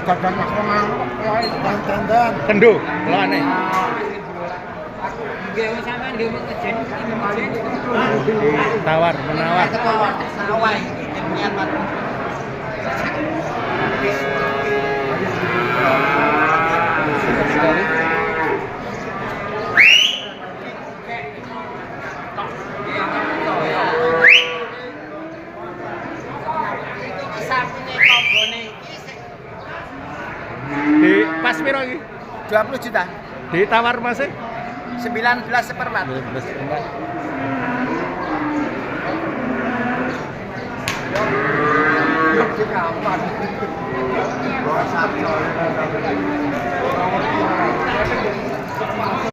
dadan aku mang dandan. Kendo, lone. Nggih sampean nggih mejen. Tawar, menawar. Sawah niat Pak. Sekali. Di pas piro iki? 20 juta. Ditawar masih? 19 seperempat. 12 seperempat. Di kamar.